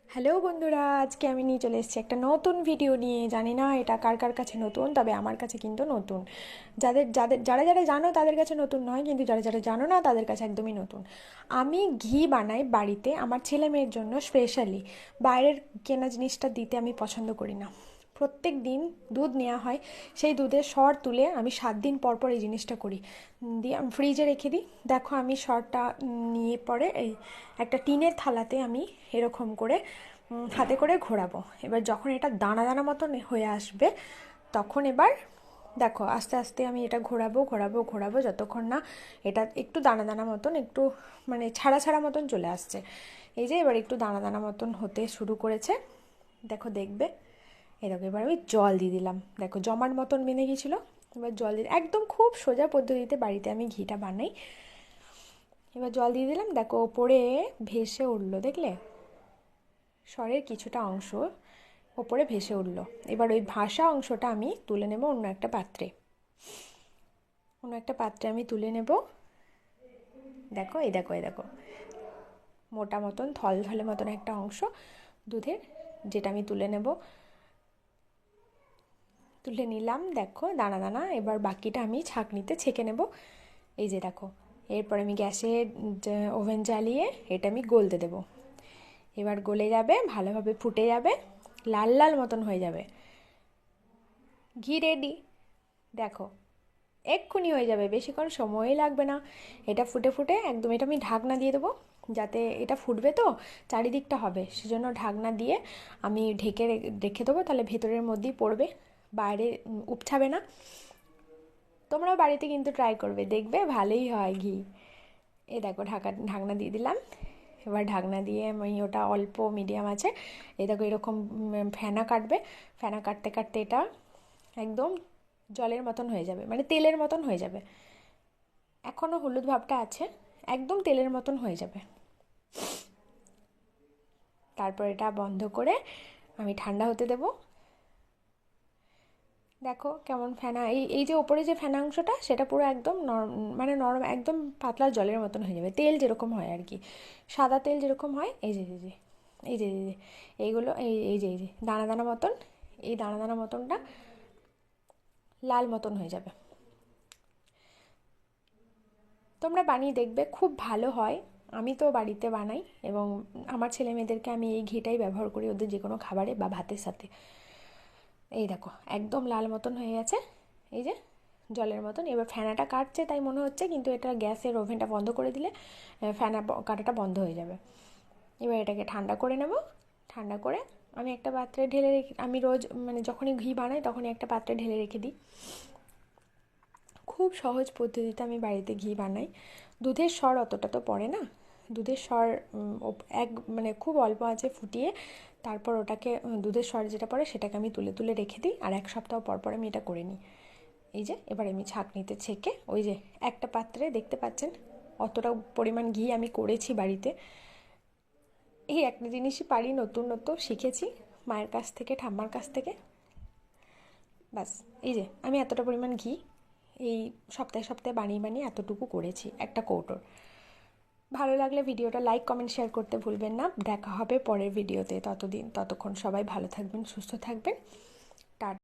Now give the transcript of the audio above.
Hello বন্ধুরা, আজকে আমি নিয়ে চলে এসেছি একটা নতুন ভিডিও নিয়ে। জানি না এটা কার কার কাছে নতুন, তবে আমার কাছে কিন্তু নতুন। যাদের যাদের যারা যারা জানো তাদের কাছে নতুন নয়, কিন্তু যারা যারা জানো না তাদের কাছে একদমই নতুন। আমি ঘি বানাই বাড়িতে আমার ছেলে মেয়ের জন্য স্পেশালি। বাইরের কেনা জিনিসটা দিতে আমি পছন্দ করি না। প্রত্যেক দিন দুধ নেওয়া হয়, সেই দুধের সর তুলে আমি 7 দিন পর পর এই জিনিসটা করি, দিয়ে আমি ফ্রিজে রেখে দিই। দেখো আমি সরটা নিয়ে পরে এই একটা টিনের থালাতে আমি এরকম করে হাতে করে ঘোরাবো। এবার যখন এটা দানা দানা মতন হয়ে আসবে, তখন এবার দেখো আস্তে আস্তে আমি এটা ঘোরাবো ঘোরাবো ঘোরাবো যতক্ষণ না এটা একটু দানা দানা মতন, একটু মানে ছাড়া ছাড়া মতন চলে আসছে। এই যে এবার একটু দানা দানা মতন হতে শুরু করেছে, দেখো দেখবে। এই দেখো এবার আমি জল দিয়ে দিলাম, দেখো জমাট মতন বেঁধে গেছিলো। এবার জল দিয়ে একদম খুব সোজা পদ্ধতিতে বাড়িতে আমি ঘিটা বানাই। এবার জল দিয়ে দিলাম, দেখো ওপরে ভেসে উঠলো, দেখলে সরের কিছুটা অংশ ওপরে ভেসে উঠলো। এবার ওই ভাসা অংশটা আমি তুলে নেব অন্য একটা পাত্রে। আমি তুলে নেব। দেখো এই দেখো এই দেখো মোটা মতন থলথলে মতন একটা অংশ দুধের, যেটা আমি তুলে নেব। তুলে নিলাম, দেখো দানা দানা। এবার বাকিটা আমি ছাঁকনিতে ছেঁকে নেব। এই যে দেখো, এরপর আমি গ্যাসে ওভেন জ্বালিয়ে এটা আমি গলতে দেবো। এবার গলে যাবে, ভালোভাবে ফুটে যাবে, লাল লাল মতন হয়ে যাবে। ঘি রেডি, দেখো এক্ষুনি হয়ে যাবে, বেশিক্ষণ সময়ই লাগবে না। এটা ফুটে ফুটে একদম, এটা আমি ঢাকনা দিয়ে দেবো, যাতে এটা ফুটবে তো চারিদিকটা হবে, সেজন্য ঢাকনা দিয়ে আমি ঢেকে রেখে দেবো, তাহলে ভেতরের মধ্যেই পড়বে, বাইরে উপছাবে না। তোমরাও বাড়িতে কিন্তু ট্রাই করবে, দেখবে ভালোই হয় ঘি। এই দেখো ঢাকনা দিয়ে দিলাম। এবার ঢাকনা দিয়ে আমি ওটা অল্প মিডিয়াম আছে, এই দেখো এরকম ফেনা কাটবে। ফেনা কাটতে কাটতে এটা একদম জলের মতন হয়ে যাবে, মানে তেলের মতন হয়ে যাবে। এখনও হলুদ ভাবটা আছে, একদম তেলের মতন হয়ে যাবে। তারপর এটা বন্ধ করে আমি ঠান্ডা হতে দেব। দেখো কেমন ফেনা, এই এই যে ওপরে যে ফেনা অংশটা সেটা পুরো একদম মানে নরম, একদম পাতলা জলের মতন হয়ে যাবে, তেল যেরকম হয় আর কি, সাদা তেল যেরকম হয়। এই যে এই যে এই যে এই যে এইগুলো, এই যে দানা দানা মতন, এই দানা দানা মতনটা লাল মতন হয়ে যাবে। তোমরা বানিয়ে দেখবে, খুব ভালো হয়। আমি তো বাড়িতে বানাই, এবং আমার ছেলে মেয়েদেরকে আমি এই ঘিটাই ব্যবহার করি ওদের যে কোনো খাবারে বা ভাতের সাথে। এই দেখো একদম লাল মতন হয়ে গেছে, এই যে জলের মতন। এবার ফেনাটা কাটছে তাই মনে হচ্ছে, কিন্তু এটা গ্যাসের ওভেনটা বন্ধ করে দিলে ফেনা কাটাটা বন্ধ হয়ে যাবে। এবার এটাকে ঠান্ডা করে নেব। ঠান্ডা করে আমি একটা পাত্রে ঢেলে রেখে, আমি রোজ মানে যখনই ঘি বানাই তখনই একটা পাত্রে ঢেলে রেখে দিই। খুব সহজ পদ্ধতিতে আমি বাড়িতে ঘি বানাই। দুধের স্বর অতটা তো পড়ে না, দুধের স্বর এক মানে খুব অল্প আছে ফুটিয়ে, তারপর ওটাকে দুধের স্বর যেটা পড়ে সেটাকে আমি তুলে তুলে রেখে দিই, আর 1 সপ্তাহ পর পর আমি এটা করে নিই। এই যে এবার আমি ছাঁকনিতে ছেঁকে, ওই যে একটা পাত্রে দেখতে পাচ্ছেন অতটা পরিমাণ ঘি আমি করেছি বাড়িতে। এই একটা জিনিসই পারি, নতুন নতুন শিখেছি মায়ের কাছ থেকে, ঠাম্মার কাছ থেকে। ব্যাস, এই যে আমি এতটা পরিমাণ ঘি এই সপ্তাহে সপ্তাহে বানিয়ে বানিয়ে এতটুকু করেছি একটা কৌটোর। ভালো লাগলে ভিডিওটা লাইক কমেন্ট শেয়ার করতে ভুলবেন না। দেখা হবে পরের ভিডিওতে, ততক্ষণ সবাই ভালো থাকবেন, সুস্থ থাকবেন। টাটা।